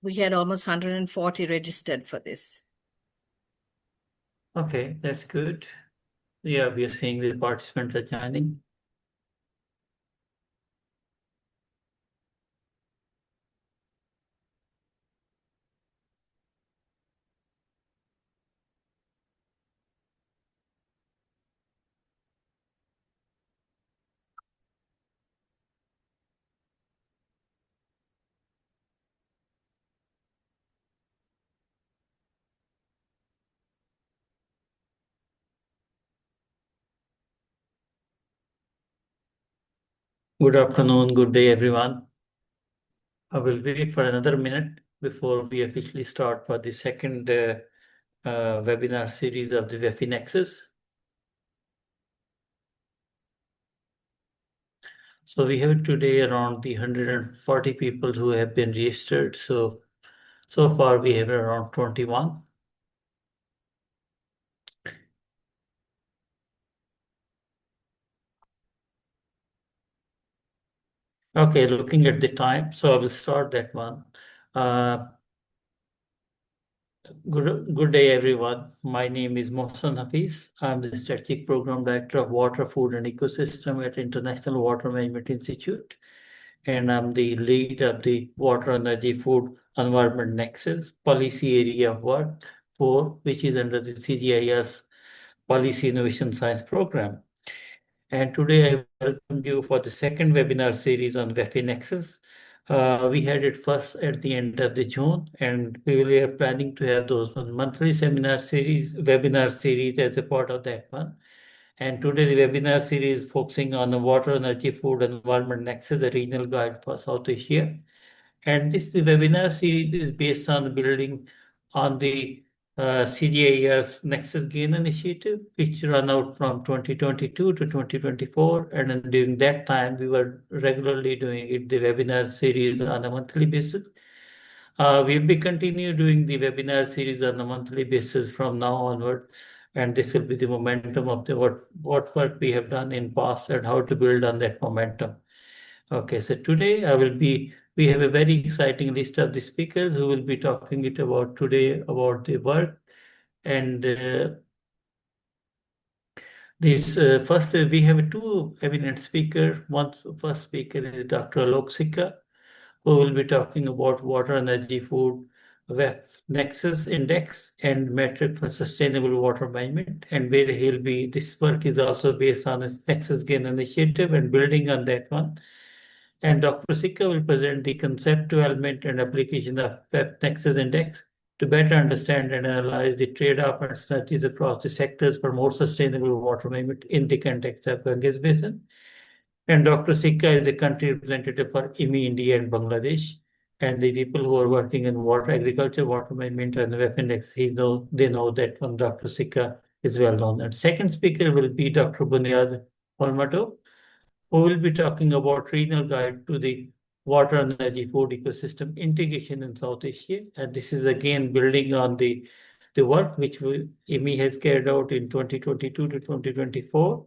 We had almost 140 registered for this. Okay, that's good. Yeah, we are seeing the participants are joining. Good afternoon, good day, everyone. I will wait for another minute before we officially start for the second webinar series of the WEFE Nexus. So we have today around the 140 people who have been registered. So far we have around 21. Okay, looking at the time, so I will start that one. Good day, everyone. My name is Mohsen Hafiz. I'm the Strategic Program Director of Water, Food and Ecosystem at International Water Management Institute. And I'm the lead of the Water, Energy, Food, Environment Nexus Policy Area of Work 4, which is under the CGIAR's Policy Innovation Science Program. And today I welcome you for the second webinar series on WEFE Nexus. We had it first at the end of the June, and we are planning to have those monthly webinar series as a part of that one. And today the webinar series is focusing on the Water, Energy, Food, and Environment Nexus, the regional guide for South Asia. And this webinar series is based on building on the CGIAR's Nexus Gain initiative, which ran out from 2022 to 2024. And then during that time, we were regularly doing the webinar series on a monthly basis. We'll be continue doing the webinar series on a monthly basis from now onward. And this will be the momentum of what work we have done in past and how to build on that momentum. Okay, so today we have a very exciting list of the speakers who will be talking about today about the work. And first we have two eminent speakers. First speaker is Dr. Alok Sikka, who will be talking about water, energy, food, WEFE Nexus Index and metric for sustainable water management. And where this work is also based on a Nexus Gain initiative and building on that one. And Dr. Sikka will present the concept development and application of WEFE Nexus Index to better understand and analyze the trade-off and synergies across the sectors for more sustainable water management in the context of Ganges Basin. And Dr. Sikka is the country representative for IWMI, India and Bangladesh. And the people who are working in water, agriculture, water management, and the WEFE Index, they know that from Dr. Sikka is well known. And second speaker will be Dr. Bunyod Holmatov, who will be talking about regional guide to the water, energy, food ecosystem integration in South Asia. And this is again building on the work which IWMI has carried out in 2022 to 2024.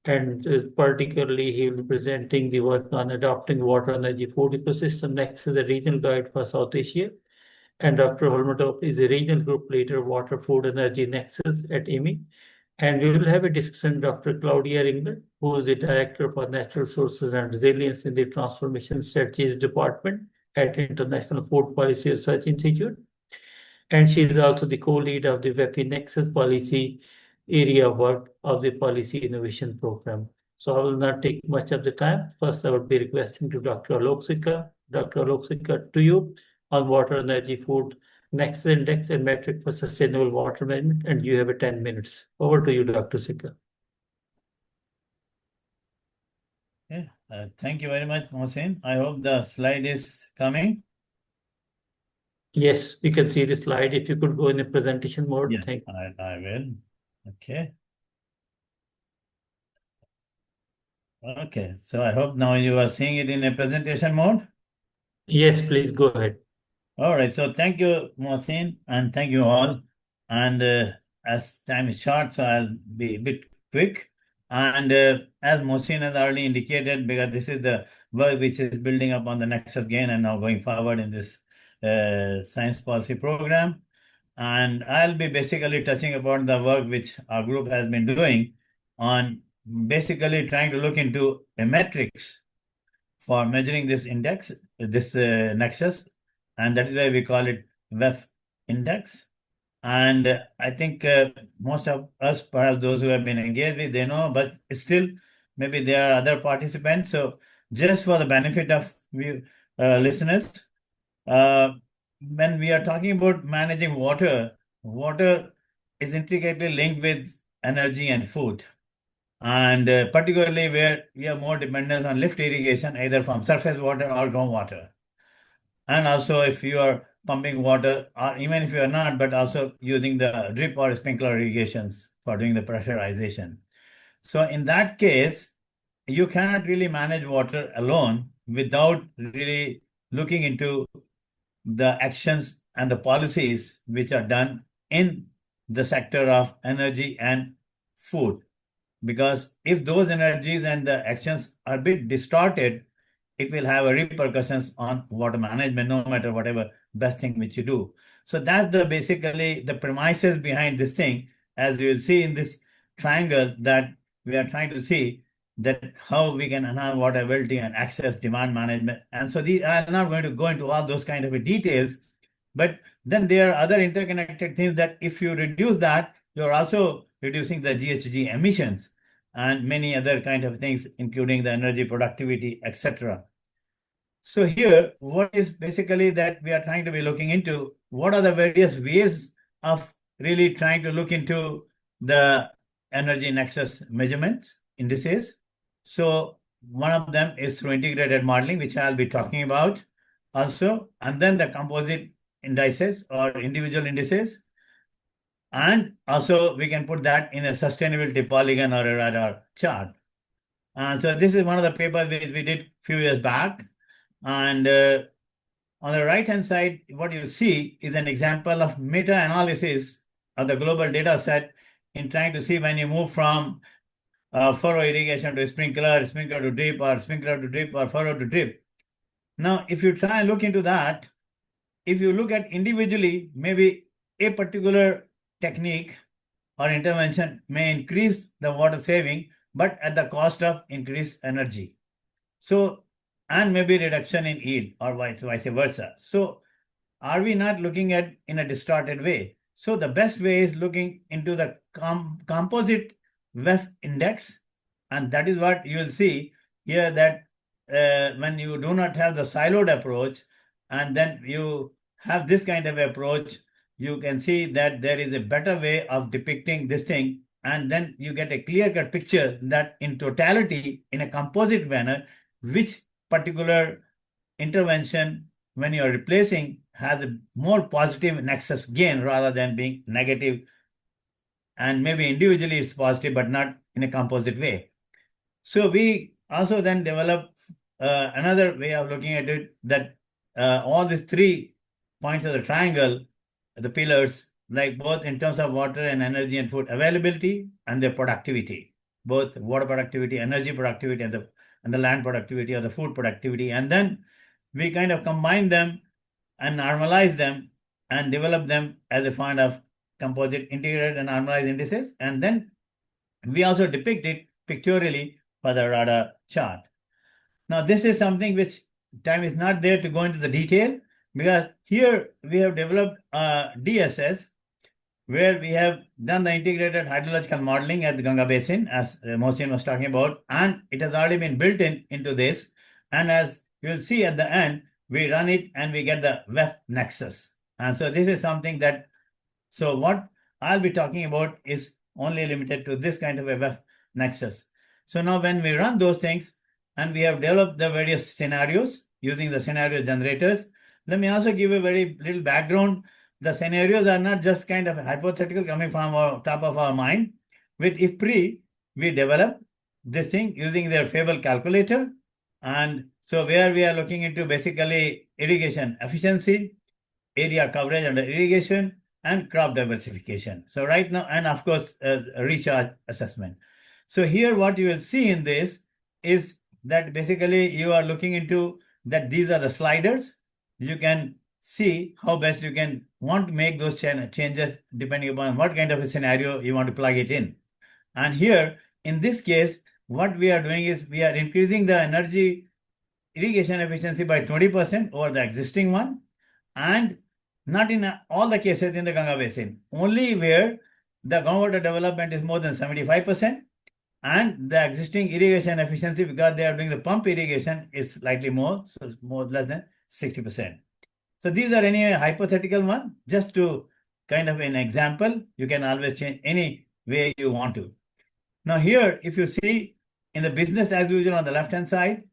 And particularly, he will be presenting the work on adopting water, energy, food ecosystem Nexus, a regional guide for South Asia. And Dr. Holmatov is a regional group leader, Water, Food, Energy Nexus at IWMI. And we will have a discussion with Dr. Claudia Ringler, who is the Director for Natural Resources and Resilience in the Transformation Strategies Department at International Food Policy Research Institute. And she is also the co-lead of the WEFE Nexus Policy Area of Work of the Policy Innovation Program. So I will not take much of the time. First, I will be requesting to Dr. Alok Sikka. Dr. Alok Sikka, to you on water, energy, food, Nexus Index and metric for sustainable water management, and you have a 10 minutes. Over to you, Dr. Sikka. Okay. Thank you very much, Mohsen. I hope the slide is coming. Yes, we can see the slide. If you could go in a presentation mode. Yeah, Thank you. I will. Okay. Okay, so I hope now you are seeing it in a presentation mode. Yes, please go ahead. All right, so thank you, Mohsin, and thank you all. And as time is short, so I'll be a bit quick. And as Mohsin has already indicated, because this is the work which is building up on the Nexus Gain and now going forward in this Science Policy Program. And I'll be basically touching upon the work which our group has been doing on basically trying to look into a metrics for measuring this index, this nexus, and that is why we call it WEFE Index. And I think most of us, perhaps those who have been engaged with, they know, but still, maybe there are other participants. So just for the benefit of listeners, when we are talking about managing water, water is intricately linked with energy and food. And particularly where we have more dependence on lift irrigation, either from surface water or groundwater. And also if you are pumping water, or even if you are not, but also using the drip or sprinkler irrigations for doing the pressurization. So in that case, you cannot really manage water alone without really looking into the actions and the policies which are done in the sector of energy and food. Because if those energies and the actions are a bit distorted, it will have a repercussions on water management, no matter whatever best thing which you do. So that's the basically the premises behind this thing. As you will see in this triangle, that we are trying to see that how we can enhance water availability and access, demand management. And so I'm not going to go into all those kind of details, but then there are other interconnected things that if you reduce that, you're also reducing the GHG emissions and many other kind of things, including the energy productivity, etc. So here, what is basically that we are trying to be looking into, what are the various ways of really trying to look into the energy nexus measurements indices. So one of them is through integrated modeling, which I'll be talking about also, and then the composite indices or individual indices. And also we can put that in a sustainability polygon or a radar chart. So this is one of the papers we did a few years back. And on the right-hand side, what you see is an example of meta-analysis of the global data set in trying to see when you move from furrow irrigation to sprinkler, sprinkler to drip, or sprinkler to drip, or furrow to drip. Now, if you try and look into that, if you look at individually, maybe a particular technique or intervention may increase the water saving, but at the cost of increased energy. So, and maybe reduction in yield or vice versa. So are we not looking at in a distorted way? So the best way is looking into the composite WEFE index. And that is what you will see here, that when you do not have the siloed approach, and then you have this kind of approach, you can see that there is a better way of depicting this thing. And then you get a clear-cut picture that in totality, in a composite manner, which particular intervention, when you are replacing, has a more positive nexus gain rather than being negative. And maybe individually it's positive, but not in a composite way. So we also then develop another way of looking at it, that all these 3 points of the triangle, the pillars, like both in terms of water and energy and food availability and their productivity, both water productivity, energy productivity, and the land productivity or the food productivity. And then we kind of combine them and normalize them and develop them as a kind of composite integrated and normalized indices. And then we also depict it pictorially for the radar chart. Now, this is something which time is not there to go into the detail, because here we have developed DSS, where we have done the integrated hydrological modeling at the Ganga Basin, as Mohsin was talking about, and it has already been built into this. And as you'll see at the end, we run it and we get the WEFE Nexus. And so this is something that, so what I'll be talking about is only limited to this kind of a WEFE Nexus. So now when we run those things, and we have developed the various scenarios using the scenario generators, let me also give a very little background. The scenarios are not just kind of hypothetical coming from our top of our mind. With IFPRI, we develop this thing using their Fable calculator. And so where we are looking into basically irrigation efficiency, area coverage under irrigation, and crop diversification. So right now, and of course, recharge assessment. So here what you will see in this is that basically you are looking into that these are the sliders. You can see how best you can want to make those changes depending upon what kind of a scenario you want to plug it in. And here, in this case, what we are doing is we are increasing the energy irrigation efficiency by 20% over the existing one, and not in all the cases in the Ganga Basin, only where the groundwater development is more than 75%, and the existing irrigation efficiency, because they are doing the pump irrigation, is slightly more, so it's more less than 60%. So these are any hypothetical one, just to kind of an example. You can always change any way you want to. Now here, if you see in the business as usual on the left-hand side,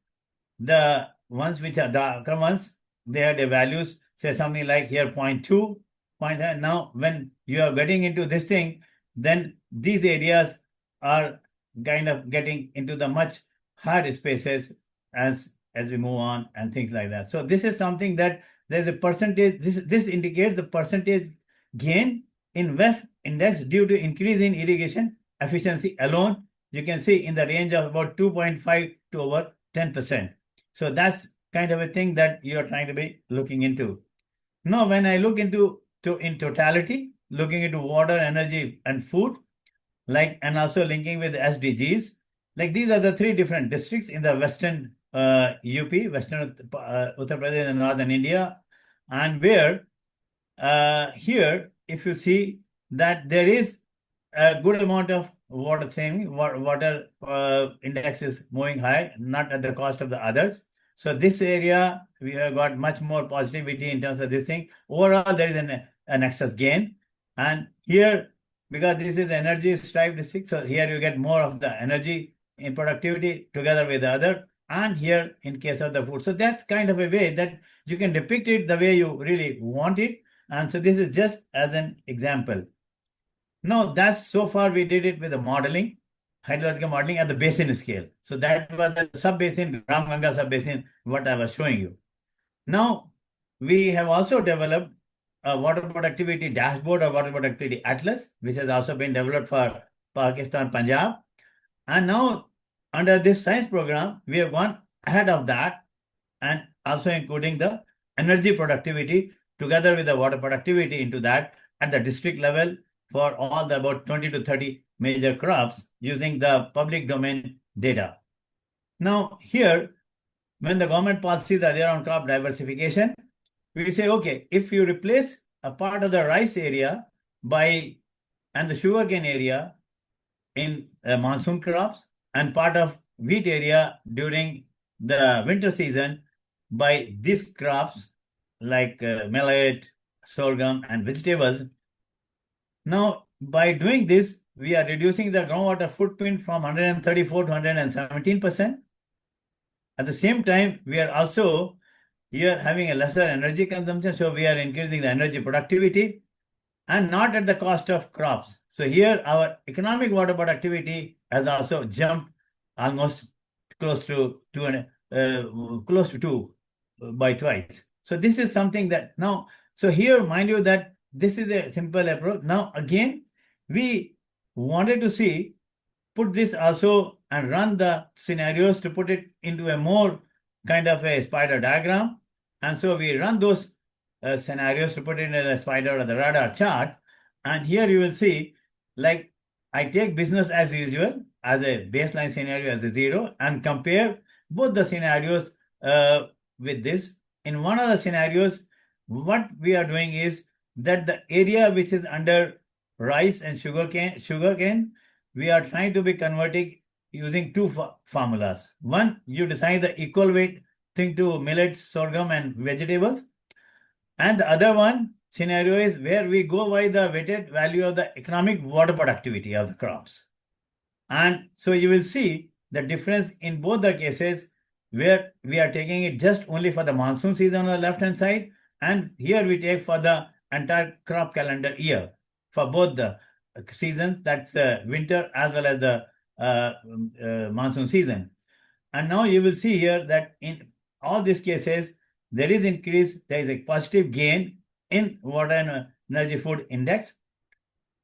the ones which are darker ones, they are the values, say something like here 0.2, now when you are getting into this thing, then these areas are kind of getting into the much higher spaces as we move on and things like that. So this is something that there's a percentage, this indicates the percentage gain in WEFE index due to increase in irrigation efficiency alone. You can see in the range of about 2.5 to over 10%. So that's kind of a thing that you're trying to be looking into. Now, when I look into in totality, looking into water, energy, and food, and also linking with SDGs, like these are the three different districts in the western UP, western Uttar Pradesh and northern India, and where here, if you see that there is a good amount of water saving, water index is moving high, not at the cost of the others. So this area, we have got much more positivity in terms of this thing. Overall, there is an excess gain. And here, because this is energy strive district, so here you get more of the energy in productivity together with the other. And here, in case of the food. So that's kind of a way that you can depict it the way you really want it. And so this is just as an example. Now, that's so far we did it with the modeling, hydrological modeling at the basin scale. So that was the sub-basin, Ram Ganga sub-basin, what I was showing you. Now, we have also developed a water productivity dashboard or water productivity atlas, which has also been developed for Pakistan, Punjab. And now, under this science program, we have gone ahead of that and also including the energy productivity together with the water productivity into that at the district level for all the about 20 to 30 major crops using the public domain data. Now here, when the government policies are there on crop diversification, we say, okay, if you replace a part of the rice area and the sugarcane area in monsoon crops and part of wheat area during the winter season by these crops like millet, sorghum, and vegetables. Now, by doing this, we are reducing the groundwater footprint from 134 to 117%. At the same time, we are also here having a lesser energy consumption, so we are increasing the energy productivity and not at the cost of crops. So here, our economic water productivity has also jumped almost close to two by twice. So this is something that now, so here, mind you that this is a simple approach. Now, again, we wanted to put this also and run the scenarios to put it into a more kind of a spider diagram. And so we run those scenarios to put it in a spider or the radar chart. And here you will see, like, I take business as usual as a baseline scenario as a 0 and compare both the scenarios with this. In one of the scenarios, what we are doing is that the area which is under rice and sugarcane, we are trying to be converting using two formulas. One, you decide the equal weight thing to millets, sorghum, and vegetables. And the other one scenario is where we go by the weighted value of the economic water productivity of the crops. And so you will see the difference in both the cases where we are taking it just only for the monsoon season on the left-hand side. And here we take for the entire crop calendar year for both the seasons, that's winter as well as the monsoon season. And now you will see here that in all these cases, there is a positive gain in water and energy food index.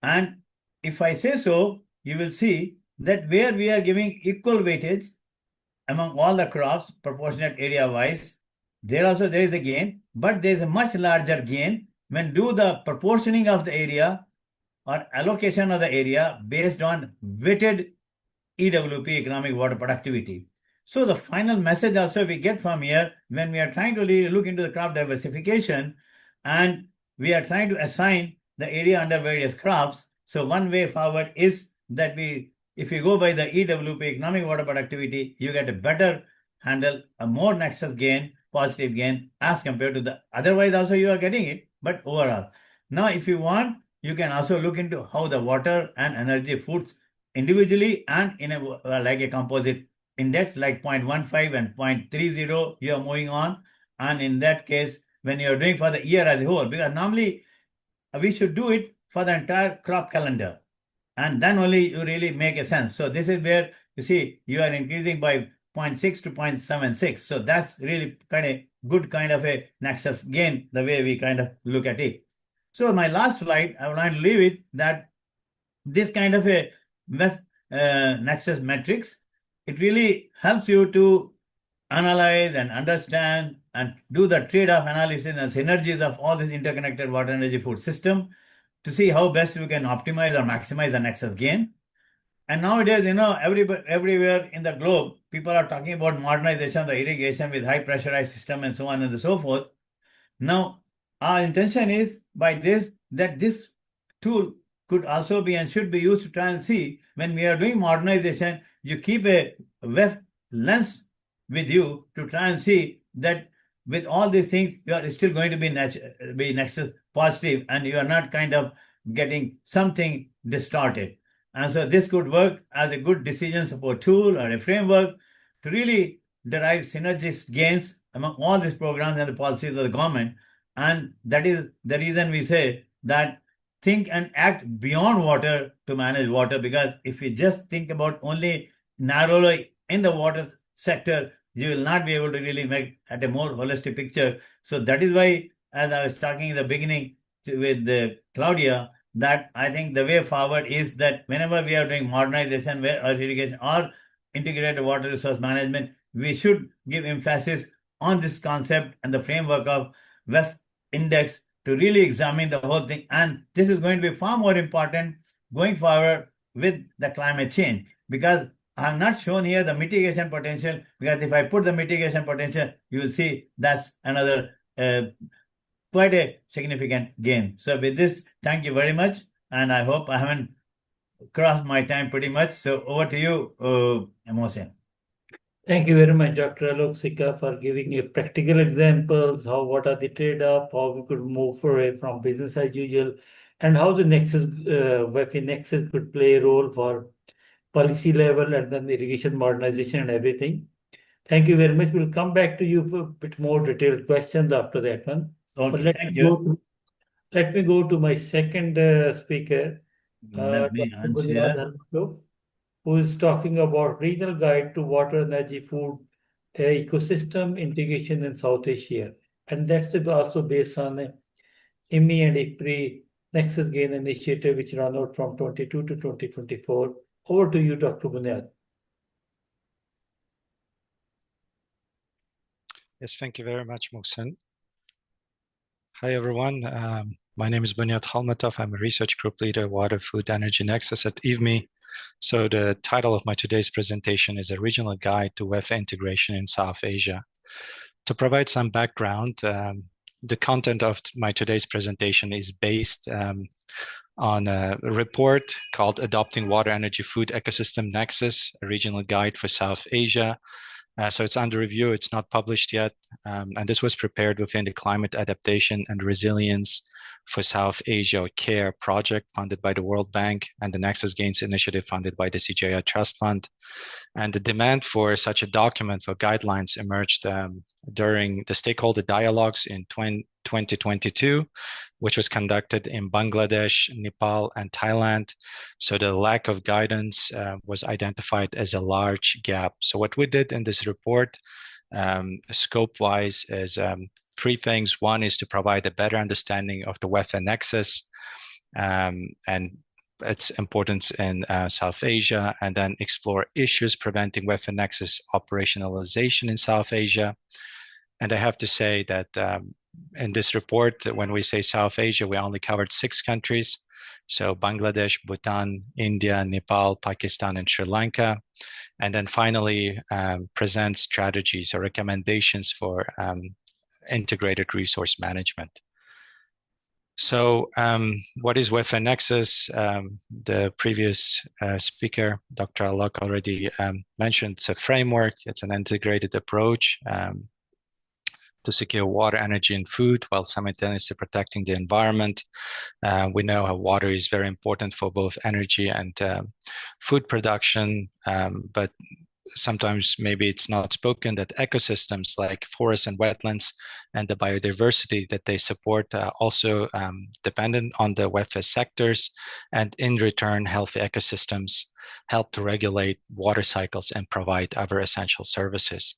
And if I say so, you will see that where we are giving equal weightage among all the crops, proportionate area wise, there also there is a gain, but there is a much larger gain when do the proportioning of the area or allocation of the area based on weighted EWP, economic water productivity. So the final message also we get from here when we are trying to look into the crop diversification and we are trying to assign the area under various crops. So one way forward is that if you go by the EWP, economic water productivity, you get a better handle, a more nexus gain, positive gain as compared to the otherwise also you are getting it, but overall. Now, if you want, you can also look into how the water and energy foods individually and in a like a composite index like 0.15 and 0.30 you are moving on, and in that case when you are doing for the year as a whole, because normally we should do it for the entire crop calendar and then only you really make a sense. So this is where you see you are increasing by 0.6 to 0.76. So that's really kind of good kind of a nexus gain the way we kind of look at it. So my last slide, I would like to leave it that this kind of a WEFE nexus metrics, it really helps you to analyze and understand and do the trade-off analysis and synergies of all this interconnected water energy food system to see how best we can optimize or maximize the nexus gain. And nowadays, everywhere in the globe, people are talking about modernization of the irrigation with high pressurized system and so on and so forth. Now, our intention is by this, that this tool could also be and should be used to try and see when we are doing modernization, you keep a WEF lens with you to try and see that with all these things, you are still going to be nexus positive and you are not kind of getting something distorted. And so this could work as a good decision support tool or a framework to really derive synergist gains among all these programs and the policies of the government. And that is the reason we say that think and act beyond water to manage water, because if you just think about only narrowly in the water sector, you will not be able to really make at a more holistic picture. So that is why, as I was talking in the beginning with Claudia, that I think the way forward is that whenever we are doing modernization or irrigation or integrated water resource management, we should give emphasis on this concept and the framework of WEFE Index to really examine the whole thing. And this is going to be far more important going forward with the climate change, because I have not shown here the mitigation potential, because if I put the mitigation potential, you will see that's another quite a significant gain. So with this, thank you very much. And I hope I haven't crossed my time pretty much. So over to you, Mohsen. Thank you very much, Dr. Alok Sikka, for giving you practical examples, what are the trade-off, how we could move away from business as usual, and how the Nexus, WEFE Nexus could play a role for policy level and then irrigation modernization and everything. Thank you very much. We'll come back to you for a bit more detailed questions after that one. Okay, thank you. Let me go to my second speaker, Let me Dr. Bunyod Holmatov, who is talking about regional guide to water, energy, food ecosystem integration in South Asia. And that's also based on IWMI and IFPRI Nexus Gain Initiative, which ran out from 22 to 2024. Over to you, Dr. Bunyod. Yes, thank you very much, Mohsen. Hi, everyone. My name is Bunyod Holmatov. I'm a research group leader, Water, Food, Energy Nexus at IWMI. So the title of my today's presentation is A Regional Guide to WEFE Integration in South Asia. To provide some background, the content of my today's presentation is based on a report called Adopting Water, Energy, Food Ecosystem Nexus, a Regional Guide for South Asia. So it's under review, it's not published yet. And this was prepared within the Climate Adaptation and Resilience for South Asia, or CARE project funded by the World Bank, and the Nexus Gains Initiative funded by the CGI Trust Fund. And the demand for such a document for guidelines emerged during the stakeholder dialogues in 2022, which was conducted in Bangladesh, Nepal, and Thailand. So the lack of guidance was identified as a large gap. So what we did in this report, scope-wise, is three things. One is to provide a better understanding of the WEFE Nexus and its importance in South Asia, and then explore issues preventing WEFE Nexus operationalization in South Asia. And I have to say that in this report, when we say South Asia, we only covered 6 countries. So Bangladesh, Bhutan, India, Nepal, Pakistan, and Sri Lanka. And then finally present strategies or recommendations for integrated resource management. So what is WEFE Nexus? The previous speaker, Dr. Alok, already mentioned it's a framework. It's an integrated approach to secure water, energy, and food while simultaneously protecting the environment. We know how water is very important for both energy and food production, but sometimes maybe it's not spoken that ecosystems like forests and wetlands and the biodiversity that they support are also dependent on the WEFE sectors, and in return, healthy ecosystems help to regulate water cycles and provide other essential services.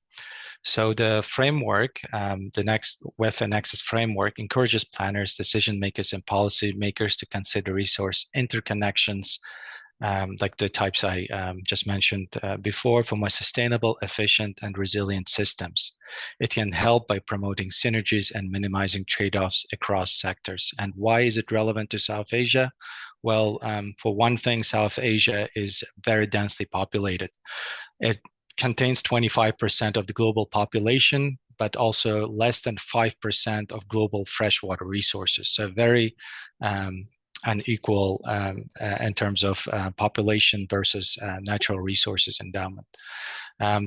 So the framework, the next WEFE Nexus framework, encourages planners, decision makers, and policy makers to consider resource interconnections, like the types I just mentioned before, for more sustainable, efficient, and resilient systems. It can help by promoting synergies and minimizing trade-offs across sectors. And why is it relevant to South Asia? Well, for one thing, South Asia is very densely populated. It contains 25% of the global population, but also less than 5% of global freshwater resources. So very unequal in terms of population versus natural resources endowment.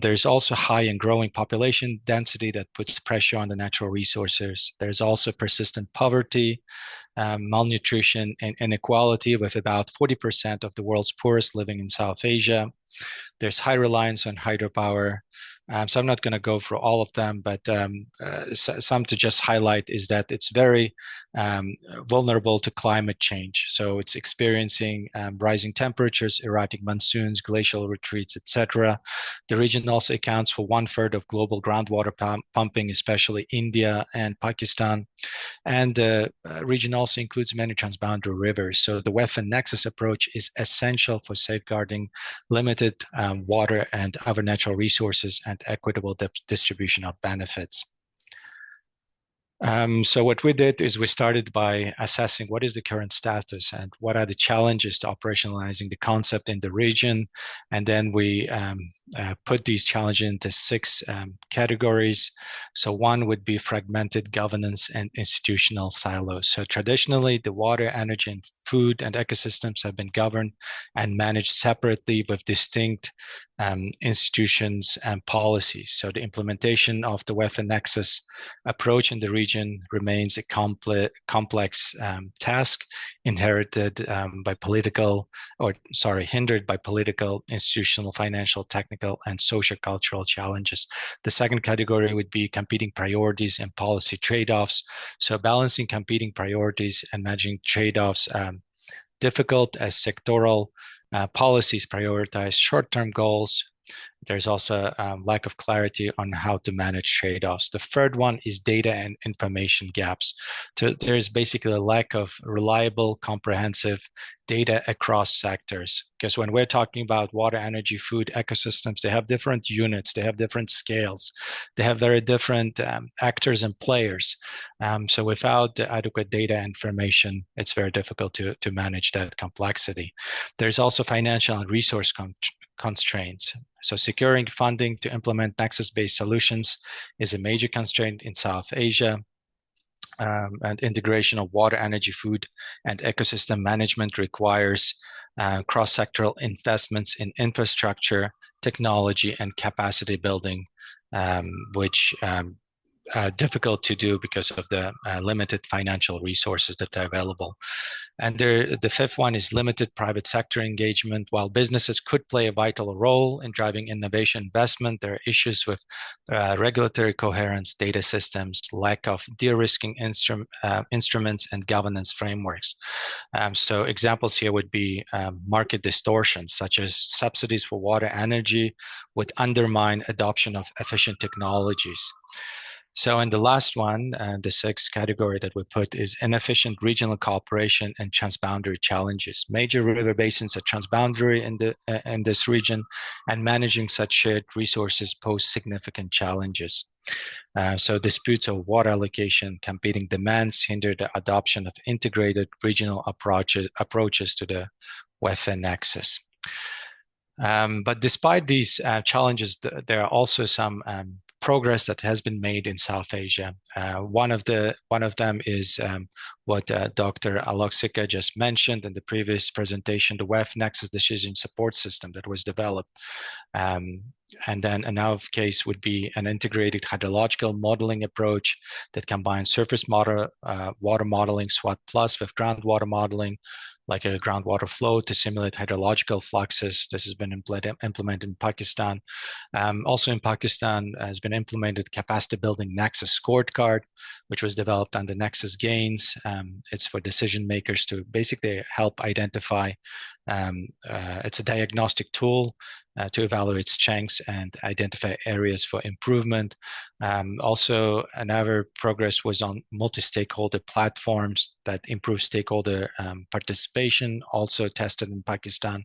There's also high and growing population density that puts pressure on the natural resources. There's also persistent poverty, malnutrition, and inequality, with about 40% of the world's poorest living in South Asia. There's high reliance on hydropower. So I'm not going to go through all of them, but some to just highlight is that it's very vulnerable to climate change. So it's experiencing rising temperatures, erratic monsoons, glacial retreats, etc. The region also accounts for 1/3 of global groundwater pumping, especially India and Pakistan. And the region also includes many transboundary rivers. So the WEFE Nexus approach is essential for safeguarding limited water and other natural resources and equitable distribution of benefits. So what we did is we started by assessing what is the current status and what are the challenges to operationalizing the concept in the region. And then we put these challenges into 6 categories. So one would be fragmented governance and institutional silos. So traditionally, the water, energy, and food and ecosystems have been governed and managed separately with distinct institutions and policies. So the implementation of the WEFE Nexus approach in the region remains a complex task hindered by political, institutional, financial, technical, and socio-cultural challenges. The second category would be competing priorities and policy trade-offs. So balancing competing priorities and managing trade-offs difficult as sectoral policies prioritize short-term goals. There's also lack of clarity on how to manage trade-offs. The third one is data and information gaps. So there's basically a lack of reliable, comprehensive data across sectors. Because when we're talking about water, energy, food, ecosystems, they have different units, they have different scales, they have very different actors and players. So without the adequate data information, it's very difficult to manage that complexity. There's also financial and resource constraints. So securing funding to implement Nexus-based solutions is a major constraint in South Asia. And integration of water, energy, food, and ecosystem management requires cross-sectoral investments in infrastructure, technology, and capacity building, which difficult to do because of the limited financial resources that are available. And the fifth one is limited private sector engagement. While businesses could play a vital role in driving innovation investment, there are issues with regulatory coherence, data systems, lack of de-risking instruments, and governance frameworks. So examples here would be market distortions, such as subsidies for water energy would undermine adoption of efficient technologies. So, and the last one, the sixth category that we put is inefficient regional cooperation and transboundary challenges. Major river basins are transboundary in this region, and managing such shared resources pose significant challenges. So disputes of water allocation, competing demands hinder the adoption of integrated regional approaches to the WEFE Nexus. But despite these challenges, there are also some progress that has been made in South Asia. One of them is what Dr. Alok Sikka just mentioned in the previous presentation, the WEFE Nexus Decision Support System that was developed. And then another case would be an integrated hydrological modeling approach that combines surface water modeling, SWOT plus, with groundwater modeling, like a groundwater flow to simulate hydrological fluxes. This has been implemented in Pakistan. Also in Pakistan has been implemented capacity building Nexus scorecard, which was developed under Nexus Gains. It's for decision makers to basically help identify, it's a diagnostic tool to evaluate strengths and identify areas for improvement. Also, another progress was on multi-stakeholder platforms that improve stakeholder participation, also tested in Pakistan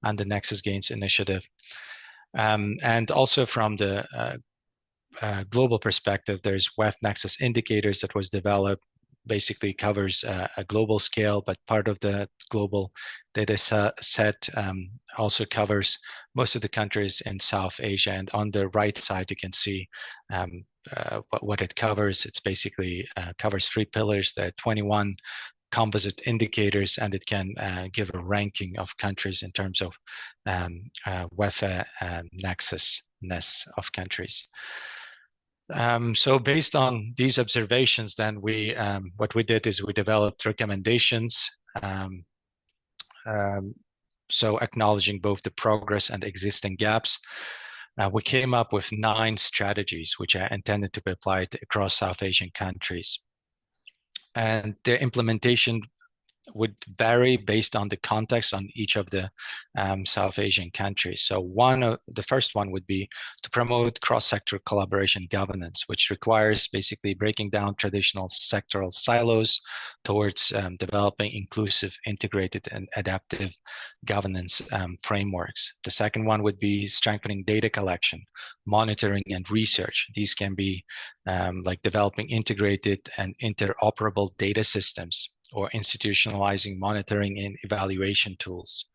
and the Nexus Gains initiative. And also from the global perspective, there's WEFE Nexus Indicators that was developed, basically covers a global scale, but part of the global data set also covers most of the countries in South Asia. And on the right side, you can see what it covers. It's basically covers 3 pillars, there are 21 composite indicators, and it can give a ranking of countries in terms of WEFE nexus-ness of countries. So based on these observations, then what we did is we developed recommendations. So acknowledging both the progress and existing gaps, we came up with 9 strategies which are intended to be applied across South Asian countries. And their implementation would vary based on the context on each of the South Asian countries. So the first one would be to promote cross-sector collaboration governance, which requires basically breaking down traditional sectoral silos towards developing inclusive, integrated, and adaptive governance frameworks. The second one would be strengthening data collection, monitoring, and research. These can be like developing integrated and interoperable data systems, or institutionalizing monitoring and evaluation tools.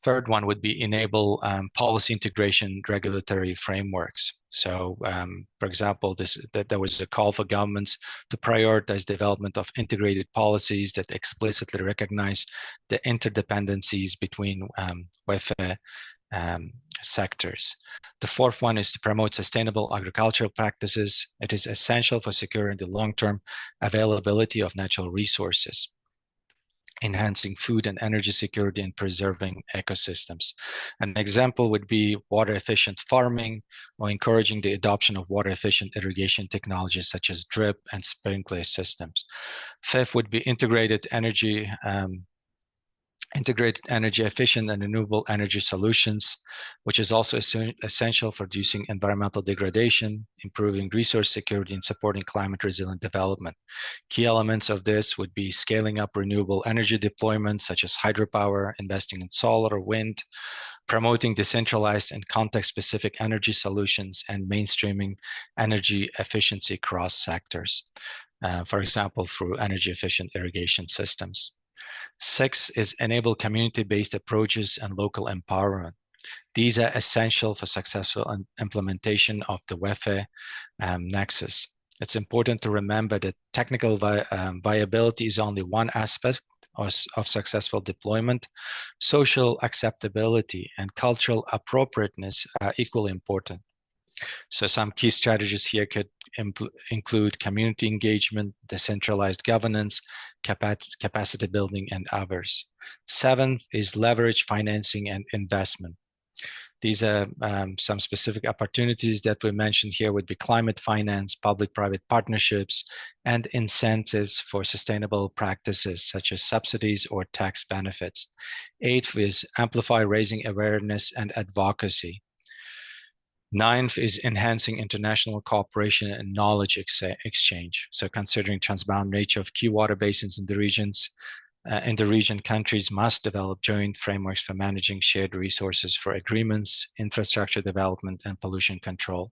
Third one would be enable policy integration regulatory frameworks. So, for example, there was a call for governments to prioritize development of integrated policies that explicitly recognize the interdependencies between WEFE sectors. The fourth one is to promote sustainable agricultural practices. It is essential for securing the long-term availability of natural resources, enhancing food and energy security, and preserving ecosystems. An example would be water-efficient farming, or encouraging the adoption of water-efficient irrigation technologies such as drip and sprinkler systems. Fifth would be integrated energy efficient and renewable energy solutions, which is also essential for reducing environmental degradation, improving resource security, and supporting climate resilient development. Key elements of this would be scaling up renewable energy deployments such as hydropower, investing in solar or wind, promoting decentralized and context-specific energy solutions, and mainstreaming energy efficiency across sectors, for example, through energy efficient irrigation systems. 6 is enable community-based approaches and local empowerment. These are essential for successful implementation of the WEFE Nexus. It's important to remember that technical viability is only one aspect of successful deployment. Social acceptability and cultural appropriateness are equally important. So some key strategies here could include community engagement, decentralized governance, capacity building, and others. 7th is leverage financing and investment. These are some specific opportunities that we mentioned here would be climate finance, public-private partnerships, and incentives for sustainable practices such as subsidies or tax benefits. 8th is amplify raising awareness and advocacy. 9th is enhancing international cooperation and knowledge exchange. So considering transbound nature of key water basins in the regions, in the region, countries must develop joint frameworks for managing shared resources for agreements, infrastructure development, and pollution control.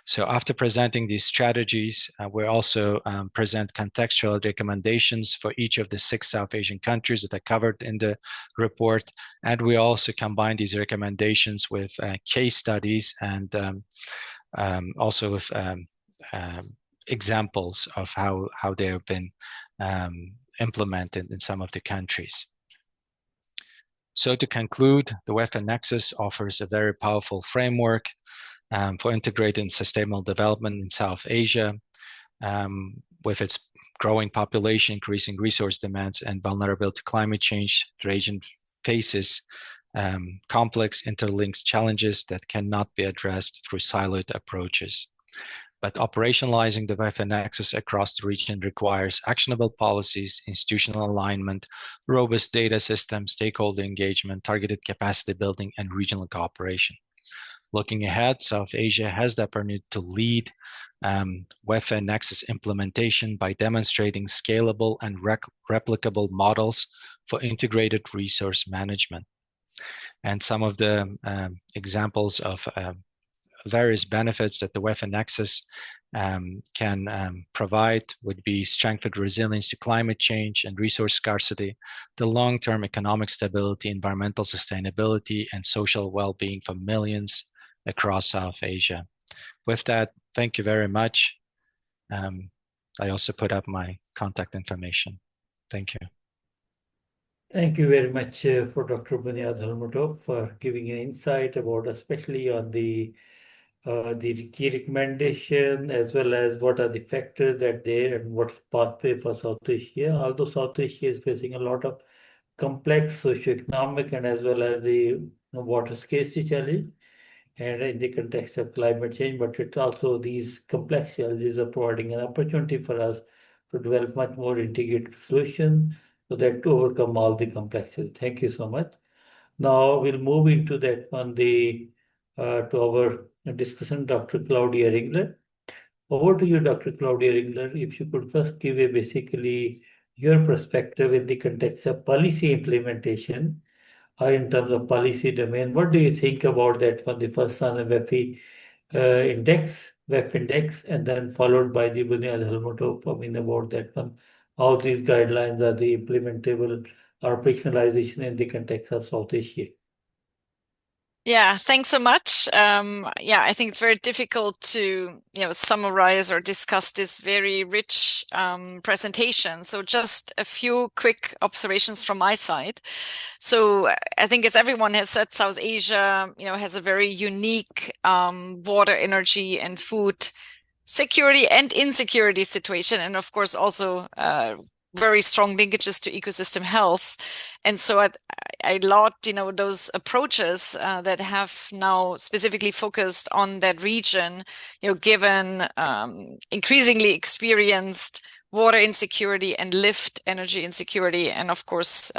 So after presenting these strategies, we also present contextual recommendations for each of the 6 South Asian countries that are covered in the report. And we also combine these recommendations with case studies and also with examples of how they have been implemented in some of the countries. So to conclude, the WEFE Nexus offers a very powerful framework for integrated and sustainable development in South Asia, with its growing population, increasing resource demands, and vulnerability to climate change. The region faces complex interlinked challenges that cannot be addressed through siloed approaches. But operationalizing the WEFE Nexus across the region requires actionable policies, institutional alignment, robust data systems, stakeholder engagement, targeted capacity building, and regional cooperation. Looking ahead, South Asia has the opportunity to lead WEFE Nexus implementation by demonstrating scalable and replicable models for integrated resource management. And some of the examples of various benefits that the WEFE Nexus can provide would be strengthened resilience to climate change and resource scarcity, the long-term economic stability, environmental sustainability, and social well-being for millions across South Asia. With that, thank you very much. I also put up my contact information. Thank you. Thank you very much for Dr. Bunyod Holmatov for giving an insight about, especially on the key recommendation, as well as what are the factors that there and what's pathway for South Asia. Although South Asia is facing a lot of complex socioeconomic and as well as the water scarcity challenge, and in the context of climate change, but it's also these complex challenges are providing an opportunity for us to develop much more integrated solutions so that to overcome all the complexities. Thank you so much. Now we'll move into that on the to our discussion, Dr. Claudia Ringler. Over to you, Dr. Claudia Ringler. If you could first give a basically your perspective in the context of policy implementation, in terms of policy domain. What do you think about that for the first on the WEFE Index, WEFE Index, and then followed by the Bunyod Holmatov about that one, how these guidelines are the implementable operationalization in the context of South Asia? Yeah, thanks so much. Yeah, I think it's very difficult to summarize or discuss this very rich presentation. So just a few quick observations from my side. So I think, as everyone has said, South Asia, has a very unique water, energy, and food security and insecurity situation, and of course also very strong linkages to ecosystem health. And so I laud, those approaches that have now specifically focused on that region, given increasingly experienced water insecurity and lived energy insecurity, and of course,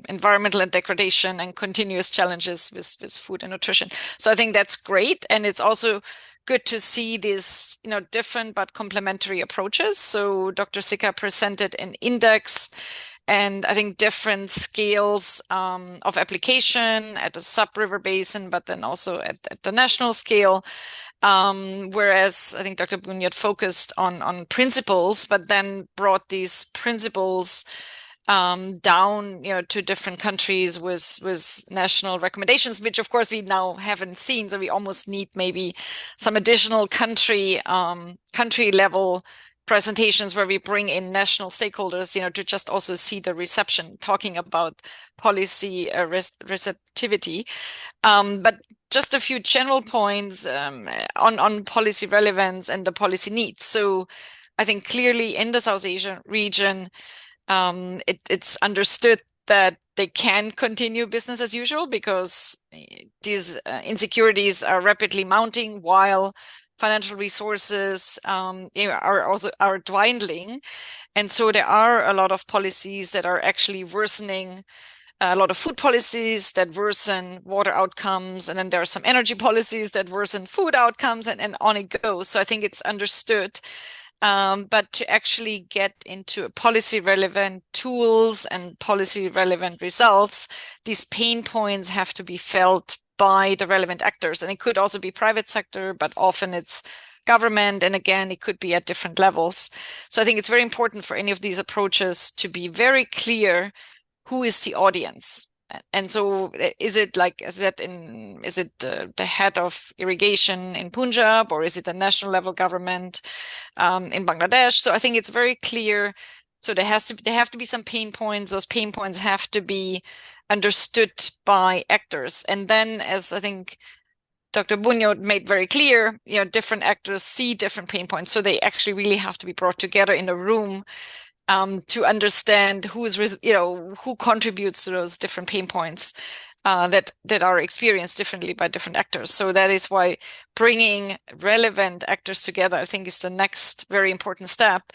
environmental degradation and continuous challenges with food and nutrition. So I think that's great. And it's also good to see these, different but complementary approaches. So Dr. Sikka presented an index, and I think different scales of application at the sub-river basin, but then also at the national scale. Whereas I think Dr. Bunyod focused on principles, but then brought these principles down, to different countries with national recommendations, which of course we now haven't seen. So we almost need maybe some additional country level presentations where we bring in national stakeholders, to just also see the reception, talking about policy receptivity. But just a few general points on policy relevance and the policy needs. So I think clearly in the South Asian region, it's understood that they can continue business as usual because these insecurities are rapidly mounting while financial resources are dwindling. And so there are a lot of policies that are actually worsening, a lot of food policies that worsen water outcomes, and then there are some energy policies that worsen food outcomes, and on it goes. So I think it's understood But to actually get into policy relevant tools and policy relevant results, these pain points have to be felt by the relevant actors. And it could also be private sector, but often it's government. And again, it could be at different levels. So I think it's very important for any of these approaches to be very clear who is the audience. And so is it like, is it the head of irrigation in Punjab, or is it the national level government in Bangladesh? So I think it's very clear. So there have to be some pain points. Those pain points have to be understood by actors. And then, as I think Dr. Bunyod made very clear, different actors see different pain points. So they actually really have to be brought together in a room to understand who contributes to those different pain points that are experienced differently by different actors. So that is why bringing relevant actors together, I think, is the next very important step.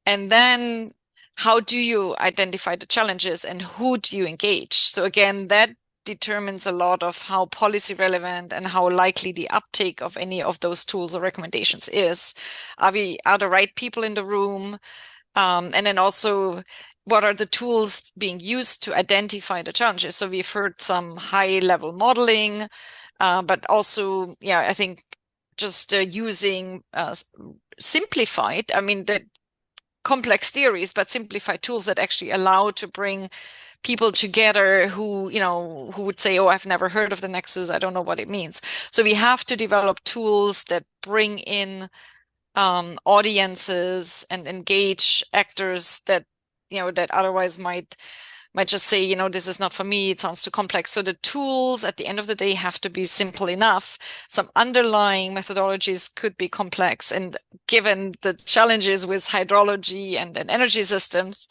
And then how do you identify the challenges and who do you engage? So again, that determines a lot of how policy relevant and how likely the uptake of any of those tools or recommendations is. Are the right people in the room? And then also, what are the tools being used to identify the challenges? So we've heard some high-level modeling, but also, I think just using simplified, the complex theories, but simplified tools that actually allow to bring people together who would say, oh, I've never heard of the Nexus, I don't know what it means. So we have to develop tools that bring in audiences and engage actors that otherwise might just say, this is not for me, it sounds too complex. So the tools at the end of the day have to be simple enough. Some underlying methodologies could be complex, and given the challenges with hydrology and energy systems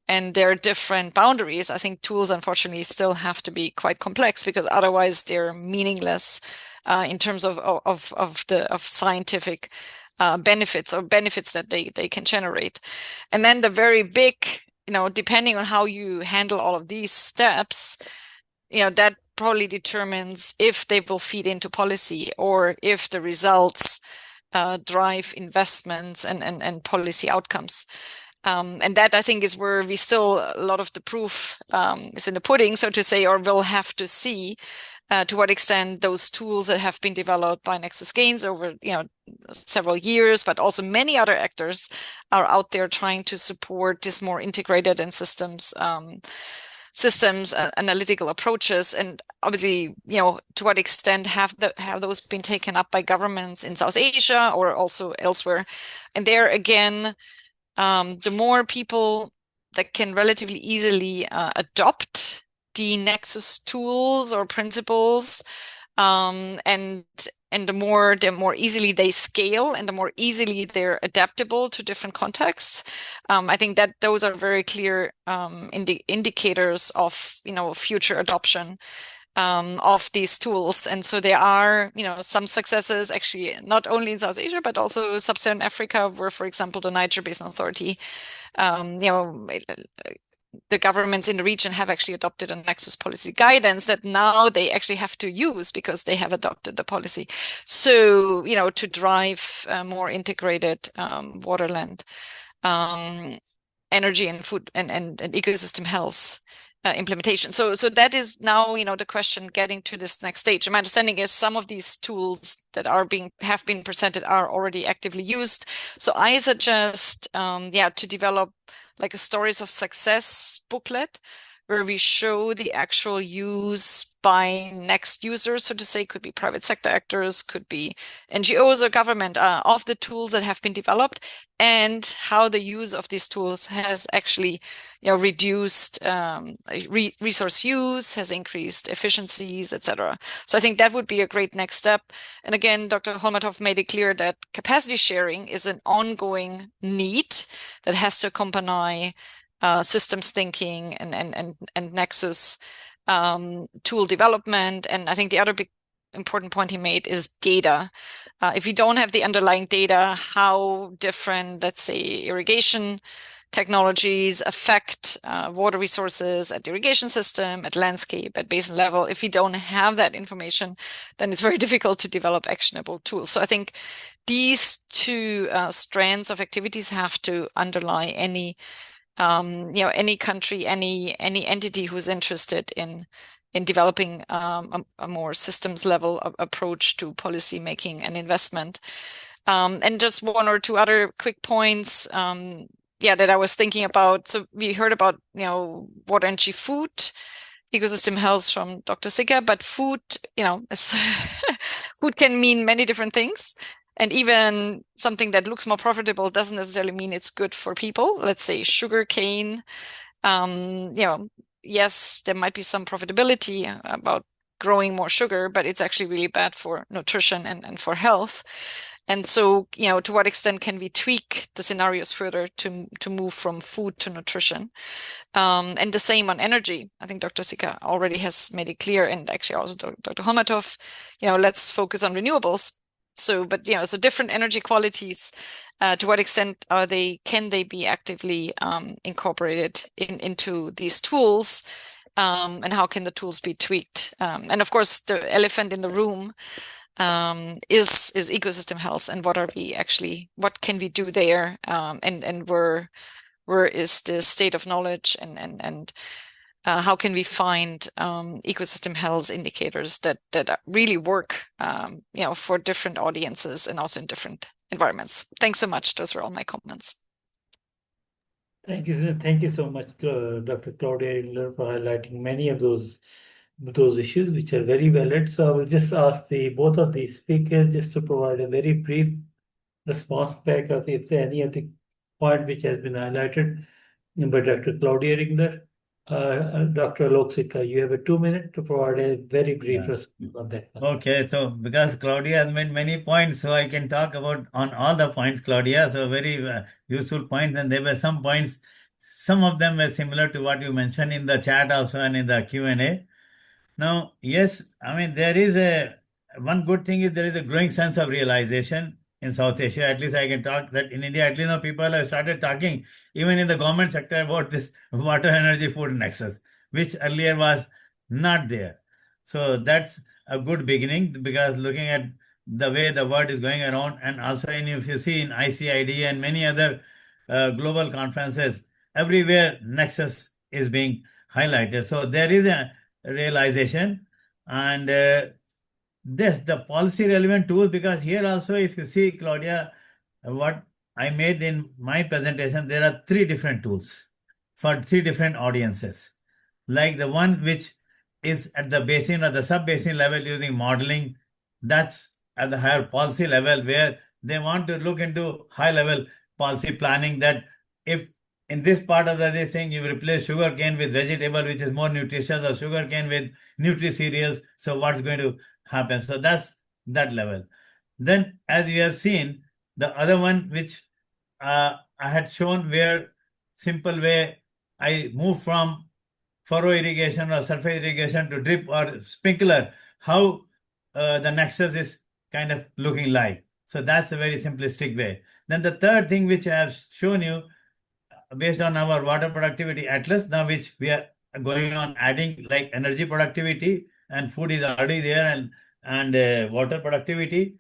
and their different boundaries, I think tools unfortunately still have to be quite complex, because otherwise they're meaningless in terms of scientific benefits that they can generate. And then the very big, depending on how you handle all of these steps, that probably determines if they will feed into policy or if the results drive investments and policy outcomes. And that, I think, is where we still, a lot of the proof is in the pudding, so to say, or we'll have to see to what extent those tools that have been developed by Nexus Gains over several years, but also many other actors are out there trying to support this more integrated and systems analytical approaches. And obviously, to what extent have those been taken up by governments in South Asia or also elsewhere? And there again, the more people that can relatively easily adopt the Nexus tools or principles, and the more easily they scale and the more easily they're adaptable to different contexts. I think that those are very clear indicators of future adoption of these tools. And so there are some successes actually not only in South Asia but also Sub-Saharan Africa, where, for example, the Niger Basin Authority, the governments in the region have actually adopted a Nexus policy guidance that now they actually have to use because they have adopted the policy. So, to drive more integrated waterland, energy and food and ecosystem health implementation. So that is now, the question getting to this next stage. And my understanding is some of these tools that have been presented are already actively used. So I suggest, to develop like a stories of success booklet where we show the actual use by next users, so to say, could be private sector actors, could be NGOs or government, of the tools that have been developed and how the use of these tools has actually reduced resource use, has increased efficiencies, etc. So I think that would be a great next step. And again, Dr. Holmatov made it clear that capacity sharing is an ongoing need that has to accompany systems thinking and Nexus tool development. And I think the other big important point he made is data. If you don't have the underlying data, how different, let's say, irrigation technologies affect water resources at the irrigation system, at landscape, at basin level. If we don't have that information, then it's very difficult to develop actionable tools. So I think these two strands of activities have to underlie any any country, any entity who's interested in developing a more systems level approach to policy making and investment. And just one or two other quick points that I was thinking about. So we heard about water, energy, food, ecosystem health from Dr. Sikka, but food, food can mean many different things. And even something that looks more profitable doesn't necessarily mean it's good for people. Let's say sugar cane. Yes, there might be some profitability about growing more sugar, but it's actually really bad for nutrition and for health. And so, to what extent can we tweak the scenarios further to move from food to nutrition? And the same on energy. I think Dr. Sikka already has made it clear, and actually also Dr. Holmatov, let's focus on renewables. So, but so different energy qualities, to what extent can they be actively incorporated into these tools, and how can the tools be tweaked? And of course, the elephant in the room is ecosystem health, and what can we do there, and where is the state of knowledge, and how can we find ecosystem health indicators that really work, for different audiences and also in different environments. Thanks so much. Those were all my comments. Thank you so much, Dr. Claudia Ringler, for highlighting many of those issues, which are very valid. So I will just ask both of these speakers just to provide a very brief response back of if there any of the point which has been highlighted by Dr. Claudia Ringler. Dr. Alok Sikka, you have 2 minutes to provide a very brief response on that one. Okay, so because Claudia has made many points, so I can talk about on all the points, Claudia. So very useful points, and there were some points. Some of them were similar to what you mentioned in the chat also and in the Q&A. Now, yes, I mean, one good thing is there is a growing sense of realization in South Asia. At least I can talk that in India, at least people have started talking, even in the government sector, about this water, energy, food nexus, which earlier was not there. So that's a good beginning, because looking at the way the word is going around, and also if you see in ICID and many other global conferences, everywhere nexus is being highlighted. So there is a realization, and the policy relevant tools, because here also, if you see, Claudia, what I made in my presentation, there are 3 different tools for 3 different audiences. Like the one which is at the basin or the sub-basin level using modeling, that's at the higher policy level, where they want to look into high-level policy planning, that if in this part of this thing you replace sugar cane with vegetable, which is more nutritious, or sugar cane with nutri-cereals, so what's going to happen? So that's that level. Then, as you have seen, the other one which I had shown, where simple way I move from furrow irrigation or surface irrigation to drip or sprinkler, how the nexus is kind of looking like. So that's a very simplistic way. Then the third thing which I have shown you, based on our water productivity atlas, now which we are going on adding, like energy productivity, and food is already there, and water productivity,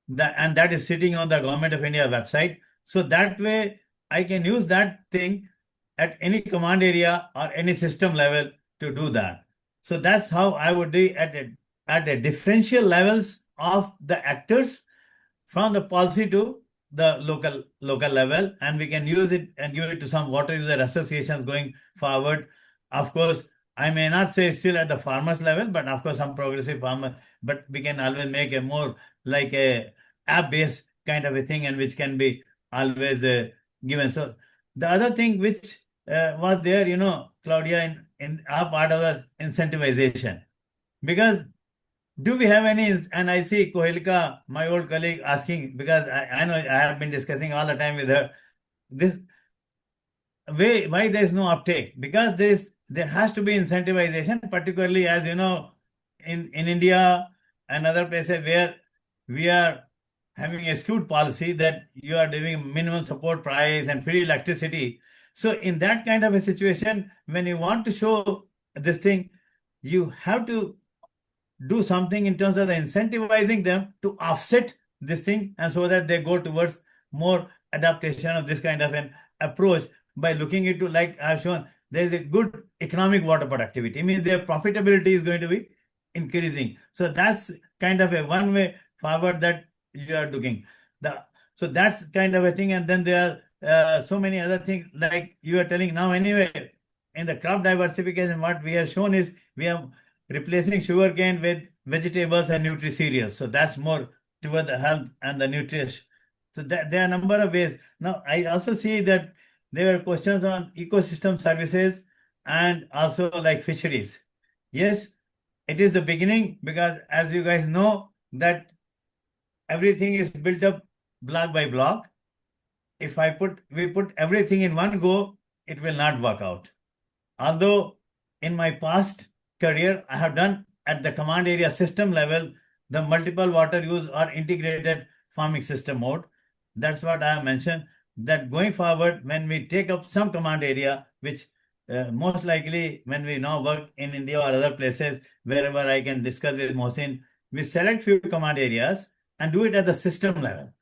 and that is sitting on the Government of India website. So that way I can use that thing at any command area or any system level to do that. So that's how I would do at the differential levels of the actors, from the policy to the local level, and we can use it and give it to some water user associations going forward. Of course, I may not say still at the farmers level, but of course some progressive farmers, but we can always make a more like a app-based kind of a thing, and which can be always given. So the other thing which was there, Claudia, in our part of the incentivization, because do we have any, and I see Kohelika, my old colleague, asking, because I know I have been discussing all the time with her, this way, why there is no uptake? Because there has to be incentivization, particularly, as you know, in India and other places where we are having a skewed policy that you are doing minimum support price and free electricity. So in that kind of a situation, when you want to show this thing, you have to do something in terms of the incentivizing them to offset this thing, and so that they go towards more adaptation of this kind of an approach by looking into, like I've shown, there is a good economic water productivity. It means their profitability is going to be increasing. So that's kind of a one way forward that you are doing. So that's kind of a thing. And then there are so many other things, like you are telling now anyway, in the crop diversification, what we have shown is we are replacing sugarcane with vegetables and nutri-cereals. So that's more toward the health and the nutrition. So there are a number of ways. Now, I also see that there were questions on ecosystem services and also like fisheries. Yes, it is the beginning, because as you guys know that everything is built up block by block. If we put everything in one go, it will not work out. Although in my past career, I have done at the command area system level, the multiple water use or integrated farming system mode. That's what I have mentioned, that going forward, when we take up some command area, which most likely when we now work in India or other places, wherever I can discuss with Mohsin, we select few command areas and do it at the system level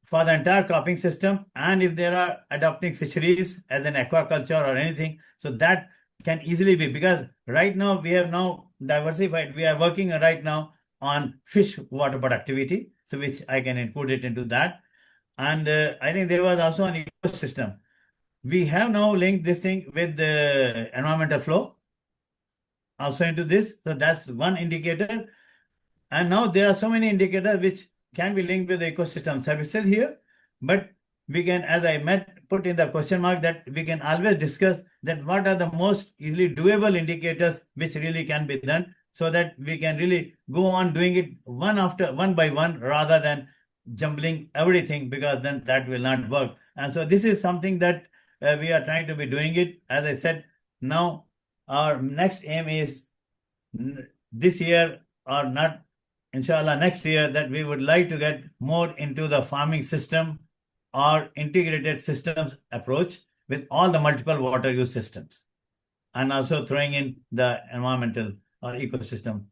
for the entire cropping system. And if there are adopting fisheries as an aquaculture or anything, so that can easily be, because right now we have now diversified. We are working right now on fish water productivity, so which I can include it into that. And I think there was also an ecosystem. We have now linked this thing with the environmental flow also into this. So that's one indicator. And now there are so many indicators which can be linked with the ecosystem services here. But we can, as I put in the question mark, that we can always discuss that what are the most easily doable indicators which really can be done, so that we can really go on doing it one by one, rather than jumbling everything, because then that will not work. And so this is something that we are trying to be doing it. As I said, now our next aim is this year, or not, inshallah next year, that we would like to get more into the farming system or integrated systems approach with all the multiple water use systems, and also throwing in the environmental or ecosystem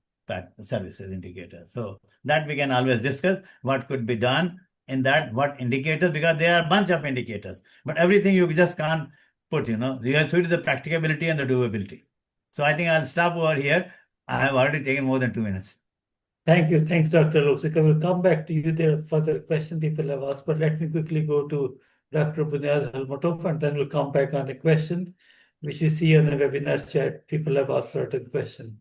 services indicator. So that we can always discuss what could be done in that, what indicators, because there are a bunch of indicators, but everything you just can't put, you have to do the practicability and the doability. So I think I'll stop over here. I have already taken more than 2 minutes. Thank you. Thanks, Dr. Alok Sikka. We'll come back to you. There are further questions people have asked, but let me quickly go to Dr. Bunyod Holmatov, and then we'll come back on the questions, which you see on the webinar chat. People have asked certain questions.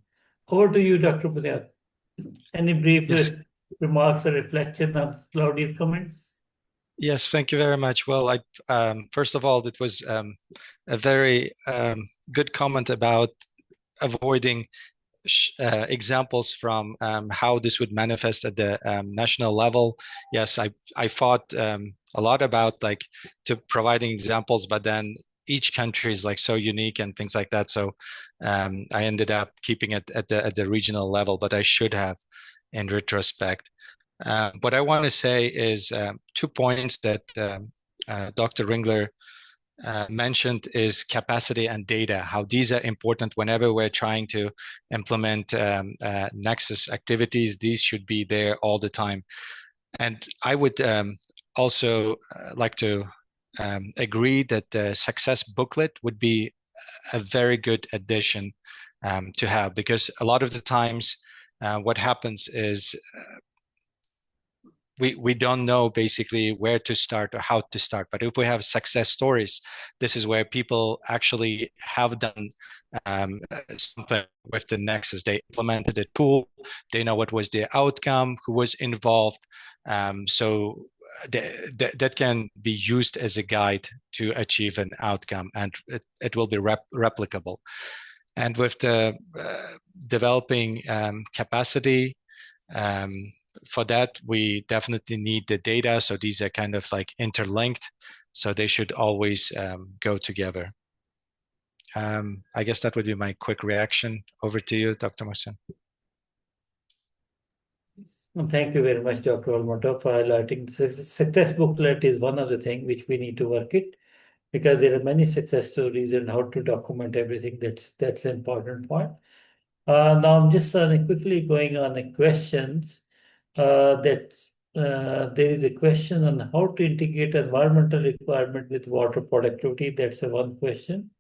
Over to you, Dr. Bunyod. Any brief remarks or reflection on Claudia's comments? Yes, thank you very much. Well, first of all, it was a very good comment about avoiding examples from how this would manifest at the national level. Yes, I thought a lot about to providing examples, but then each country is so unique and things like that. So I ended up keeping it at the regional level, but I should have in retrospect. What I want to say is 2 points that Dr. Ringler mentioned is capacity and data, how these are important whenever we're trying to implement Nexus activities. These should be there all the time. And I would also like to agree that the success booklet would be a very good addition to have, because a lot of the times what happens is we don't know basically where to start or how to start. But if we have success stories, this is where people actually have done something with the Nexus. They implemented a tool, they know what was the outcome, who was involved. So that can be used as a guide to achieve an outcome, and it will be replicable. And with the developing capacity, for that, we definitely need the data. So these are kind of interlinked. So they should always go together. I guess that would be my quick reaction. Over to you, Dr. Mohsin. Thank you very much, Dr. Holmatov, for highlighting. The success booklet is one of the things which we need to work it. because there are many success stories and how to document everything. That's an important point. Now I'm just quickly going on the questions. There is a question on how to integrate environmental requirement with water productivity. That's the one question.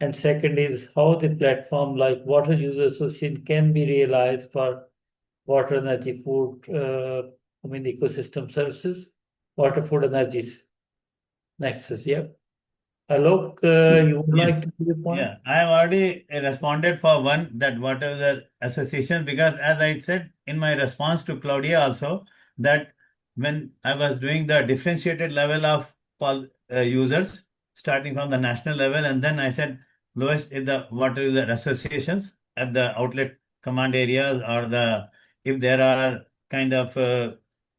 And second is how the platform like Water User Association can be realized for water, energy, food, ecosystem services, water, food, energies, Nexus. Yeah. Alok, you would Yes. like to give a point? Yeah, I have already responded for one, that whatever the association, because as I said in my response to Claudia also, that when I was doing the differentiated level of users, starting from the national level, and then I said lowest is the water user associations at the outlet command areas, or if there are kind of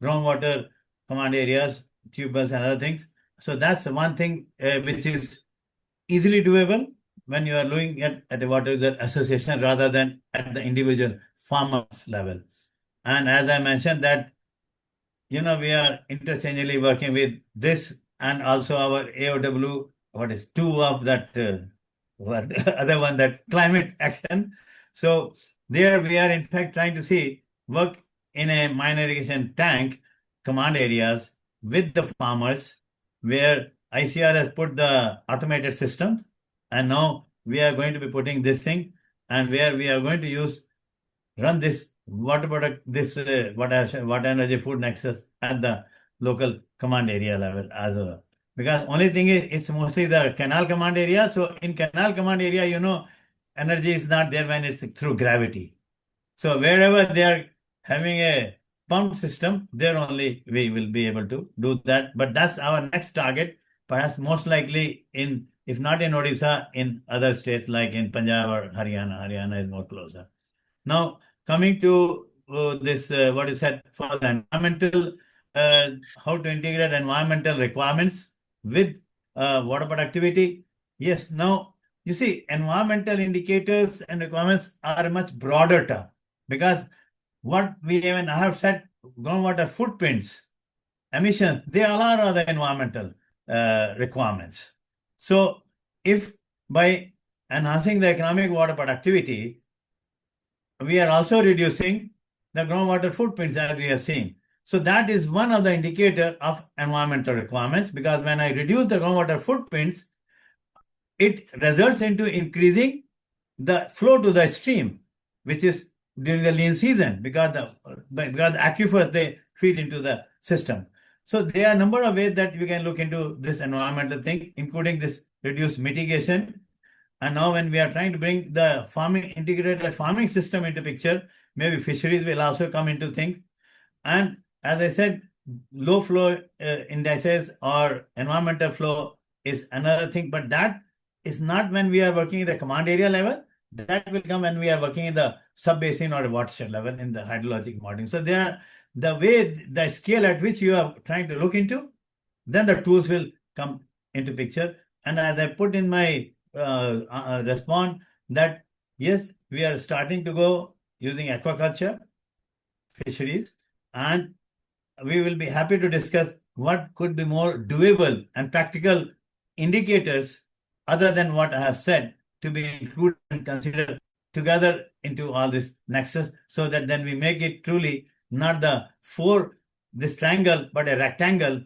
groundwater command areas, tubers and other things. So that's one thing which is easily doable when you are looking at a water user association rather than at the individual farmers level. And as I mentioned that, we are interchangeably working with this and also our AOW, what is two of that, other one, that climate action. So there we are in fact trying to see work in a minor irrigation tank command areas with the farmers, where ICR has put the automated systems, and now we are going to be putting this thing, and where we are going to run this water energy food nexus at the local command area level as well. Because only thing is, it's mostly the canal command area. So in canal command area, energy is not there when it's through gravity. So wherever they are having a pump system, there only we will be able to do that. But that's our next target, perhaps most likely if not in Odisha, in other states like in Punjab or Haryana. Haryana is more closer. Now, coming to this, what you said for the environmental, how to integrate environmental requirements with water productivity. Yes, now, you see, environmental indicators and requirements are a much broader term, because what we even have said, groundwater footprints, emissions, they all are the environmental requirements. So, if by enhancing the economic water productivity, we are also reducing the groundwater footprints, as we have seen. So that is one of the indicator of environmental requirements, because when I reduce the groundwater footprints, it results into increasing the flow to the stream, which is during the lean season, because the aquifers, they feed into the system. So there are a number of ways that we can look into this environmental thing, including this reduced mitigation. And now when we are trying to bring the integrated farming system into picture, maybe fisheries will also come into thing. And as I said, low flow indices or environmental flow is another thing, but that is not when we are working at the command area level. That will come when we are working in the sub-basin or watershed level in the hydrologic modeling. So the scale at which you are trying to look into, then the tools will come into picture. And as I put in my response, that yes, we are starting to go using aquaculture, fisheries, and we will be happy to discuss what could be more doable and practical indicators other than what I have said to be included and considered together into all this nexus, so that then we make it truly not this triangle, but a rectangle,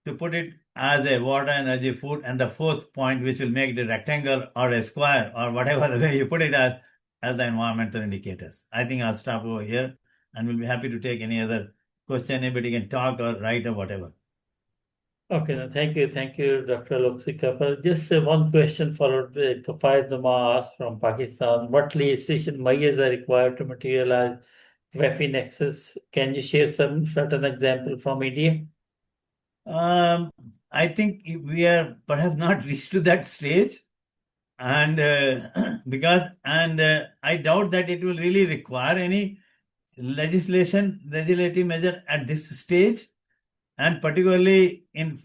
to put it as a water, energy, food, and the fourth point, which will make the rectangle or a square or whatever the way you put it as the environmental indicators. I think I'll stop over here and we'll be happy to take any other question. Anybody can talk or write or whatever. Okay, no, thank you, Dr. Alok Sikka. Just one question followed. Kafaiz Zama asked from Pakistan, what legislation measures are required to materialize WEFE Nexus? Can you share some certain example from India? I think we are perhaps not reached to that stage, and I doubt that it will really require any legislative measure at this stage, and particularly in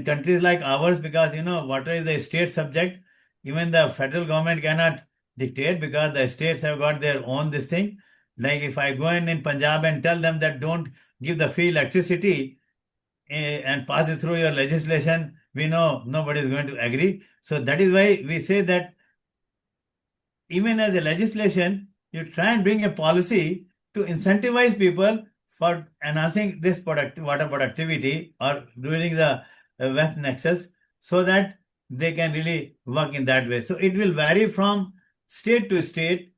countries like ours, because water is a state subject. Even the federal government cannot dictate, because the states have got their own this thing. Like if I go in Punjab and tell them that don't give the free electricity and pass it through your legislation, we know nobody is going to agree. So that is why we say that even as a legislation, you try and bring a policy to incentivize people for enhancing this water productivity or doing the WEFE Nexus so that they can really work in that way. So it will vary from state to state.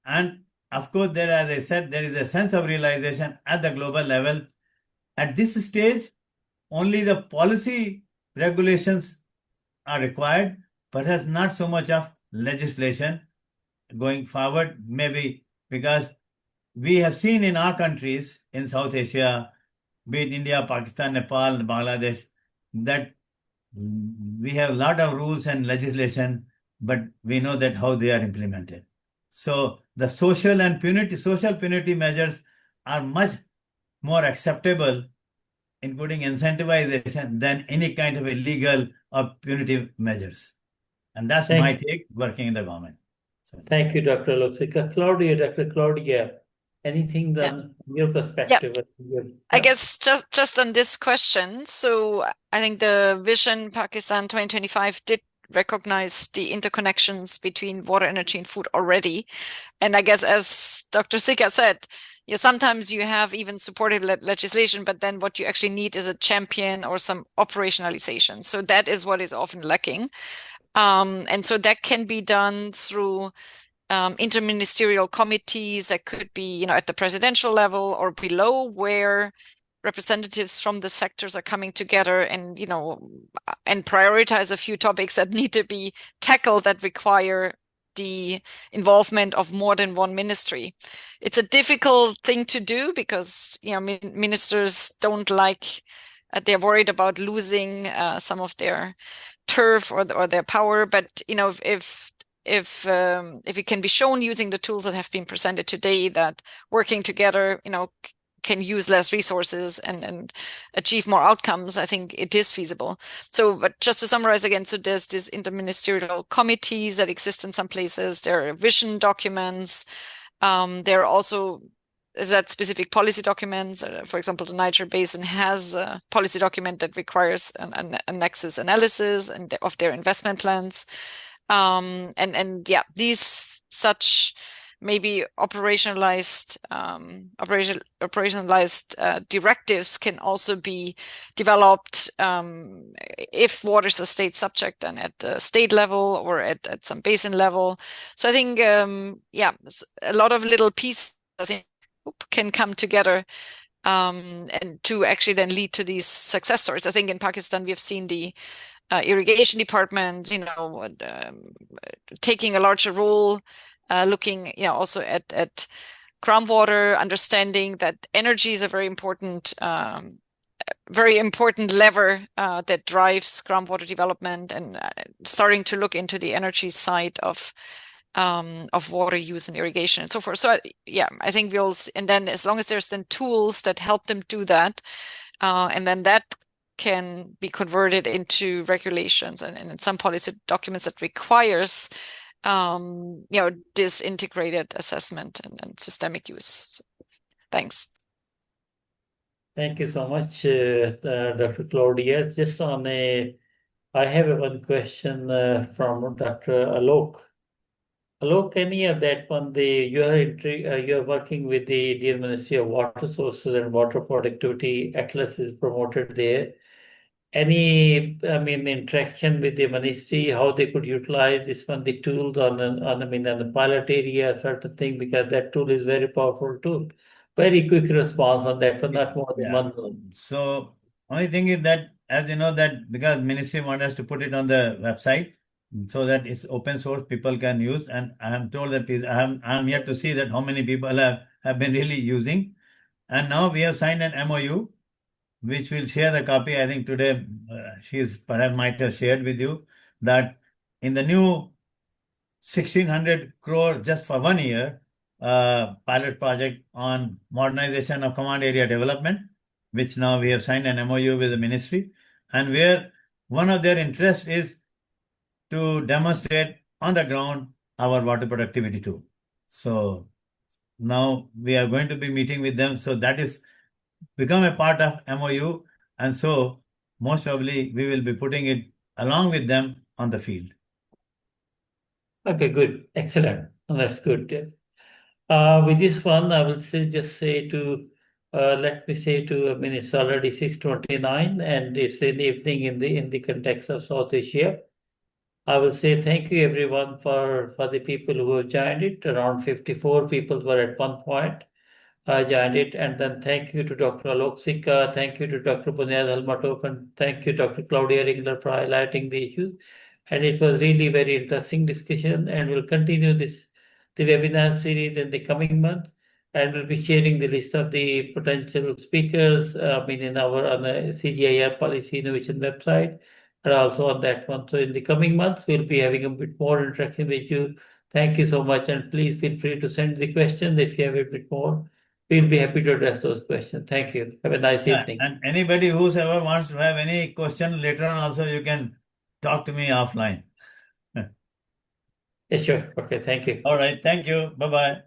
And of course, there, as I said, there is a sense of realization at the global level. At this stage, only the policy regulations are required, perhaps not so much of legislation going forward, maybe because we have seen in our countries in South Asia, be it India, Pakistan, Nepal, Bangladesh, that we have a lot of rules and legislation, but we know that how they are implemented. So the social punitive measures are much more acceptable, including incentivization, than any kind of illegal or punitive measures. And that's my take working in the government. So, thank you, Dr. Alok Sikka. Dr. Claudia, anything from your perspective? I guess just on this question. So I think the Vision Pakistan 2025 did recognize the interconnections between water, energy, and food already. And I guess, as Dr. Sikka said, sometimes you have even supportive legislation, but then what you actually need is a champion or some operationalization. So that is what is often lacking. And so that can be done through interministerial committees that could be, at the presidential level or below, where representatives from the sectors are coming together and, and prioritize a few topics that need to be tackled that require the involvement of more than one ministry. It's a difficult thing to do because, ministers don't like, they're worried about losing some of their turf or their power. But, if it can be shown using the tools that have been presented today that working together, can use less resources and achieve more outcomes, I think it is feasible. So, but just to summarize again, so there's these interministerial committees that exist in some places. There are vision documents. There are also that specific policy documents. For example, the Niger Basin has a policy document that requires a nexus analysis of their investment plans. These such maybe operationalized directives can also be developed if water is a state subject and at the state level or at some basin level. So I think a lot of little pieces I think can come together and to actually then lead to these success stories. I think in Pakistan we have seen the irrigation department, taking a larger role, looking, also at groundwater, understanding that energy is a very important lever that drives groundwater development, and starting to look into the energy side of water use and irrigation and so forth. So I think and then as long as there's then tools that help them do that, and then that can be converted into regulations and in some policy documents that requires this integrated assessment and systemic use. So, thanks. Thank you so much, Dr. Claudia. Just I have one question from Dr. Alok. Alok, any of that one? You are working with the Dear Ministry of Water Sources and Water Productivity. Atlas is promoted there. Any, interaction with the ministry, how they could utilize this one, the tools on the pilot area, certain thing, because that tool is very powerful tool. Very quick response on that one, not more than 1 month. So only thing is that, as you know, that because ministry wants us to put it on the website so that it's open source, people can use. And I am told that I'm yet to see that how many people have been really using. And now we have signed an MOU, which will share the copy. I think today she's perhaps might have shared with you that in the new 1,600 crore just for 1 year pilot project on modernization of command area development, which now we have signed an MOU with the ministry, and where one of their interests is to demonstrate on the ground our water productivity tool. So now we are going to be meeting with them. So that is become a part of MOU. And so most probably we will be putting it along with them on the field. Okay, good. Excellent. That's good. Yes. With this one, I will just say to, let me say to, I mean, it's already 6:29 and it's in the evening in the context of South Asia. I will say thank you everyone for the people who have joined it. Around 54 people were at one point joined it. And then thank you to Dr. Alok Sikka, thank you to Dr. Bunyod Holmatov, and thank you Dr. Claudia Ringler for highlighting the issues. And it was really very interesting discussion, and we'll continue the webinar series in the coming months. And we'll be sharing the list of the potential speakers, in on the CGIAR Policy Innovation website, and also on that one. So in the coming months, we'll be having a bit more interaction with you. Thank you so much, and please feel free to send the questions if you have a bit more. We'll be happy to address those questions. Thank you. Have a nice evening. And anybody whosoever wants to have any question later on also, you can talk to me offline. Yeah, sure. Okay, thank you. All right. Thank you. Bye-bye.